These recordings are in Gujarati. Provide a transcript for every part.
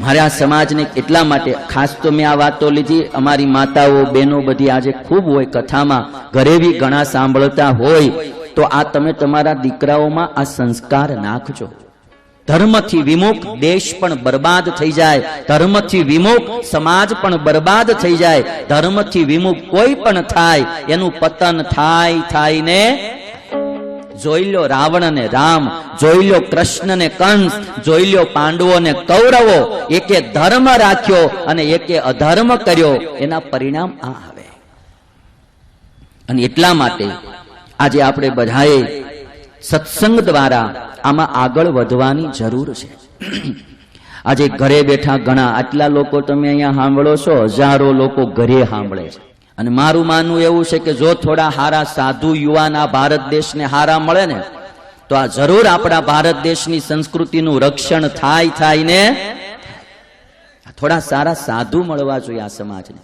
મારે આ સમાજને એટલા માટે ખાસ તો મેં આ વાતો લીધી, અમારી માતાઓ બહેનો બધી આજે ખૂબ હોય કથામાં, ઘરે બી ઘણા સાંભળતા હોય, તો આ તમે તમારા દીકરાઓમાં આ સંસ્કાર નાખજો. ધર્મથી વિમુખ દેશ પણ બરબાદ થઈ જાય, ધર્મથી વિમુખ સમાજ પણ બરબાદ થઈ જાય, ધર્મથી વિમુખ કોઈ પણ થાય એનું પતન થાય ને. જોઈ લો રાવણ ને રામ, જોઈ લો કૃષ્ણ ને કંસ, જોઈ લો પાંડવો ને કૌરવો, એકે ધર્મ રાખ્યો અને એકે અધર્મ કર્યો, એના પરિણામ આ આવે. અને એટલા માટે આજે આપણે બધાએ સત્સંગ દ્વારા આમાં આગળ વધવાની જરૂર છે. આજે ઘરે બેઠા ઘણા આટલા લોકો તમે અહીંયા સાંભળો છો, હજારો લોકો ઘરે સાંભળે છે. અને મારું માનવું એવું છે કે જો થોડા હારા સાધુ યુવાન આ ભારત દેશને હારા મળે ને, તો આ જરૂર આપણા ભારત દેશની સંસ્કૃતિનું રક્ષણ થાય ને. થોડા સારા સાધુ મળવા જોઈએ આ સમાજને.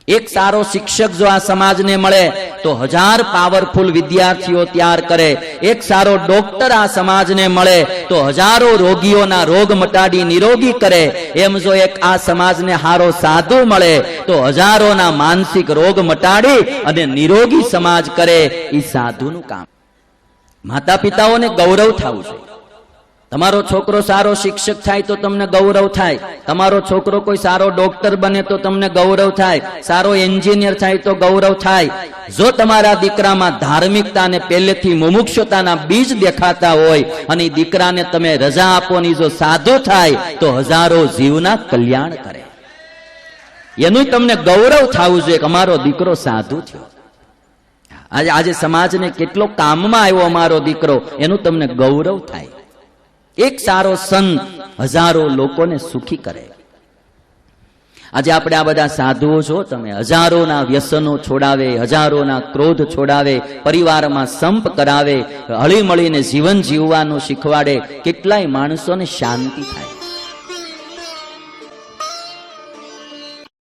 એક સારો શિક્ષક જો આ સમાજને મળે તો 1000 પાવરફુલ વિદ્યાર્થીઓ તૈયાર કરે. એક સારો ડોક્ટર આ સમાજને મળે તો હજારો રોગીઓના રોગ મટાડી નિરોગી કરે. એમ જો એક આ સમાજને હારો સાધુ મળે તો હજારોના માનસિક રોગ મટાડી અને નિરોગી સમાજ કરે. એ સાધુનું કામ. માતા પિતાઓને ગૌરવ થવું જોઈએ. તમારો છોકરો સારો શિક્ષક થાય તો તમને ગૌરવ થાય, તમારો છોકરો કોઈ સારો ડોક્ટર બને તો તમને ગૌરવ થાય, સારો એન્જિનિયર થાય તો ગૌરવ થાય. જો તમારા દીકરામાં ધાર્મિકતા અને પહેલેથી મુમુક્ષુતાના બીજ દેખાતા હોય અને દીકરાને તમે રજા આપોની જો સાધુ થાય તો હજારો જીવના કલ્યાણ કરે. એનું તમને ગૌરવ થવું જોઈએ કે અમારો દીકરો સાધુ થયો. આજે સમાજને કેટલો કામમાં આવ્યો અમારો દીકરો, એનું તમને ગૌરવ થાય. એક સારો સંત હજારો લોકોને સુખી કરે. આજે આપણે આ બધા સાધુઓ છો, તમે હજારોના વ્યસનો છોડાવે, હજારોના ક્રોધ છોડાવે, પરિવારમાં સંપ કરાવે, હળી મળીને જીવન જીવવાનું શીખવાડે. કેટલાય માણસોને શાંતિ થાય.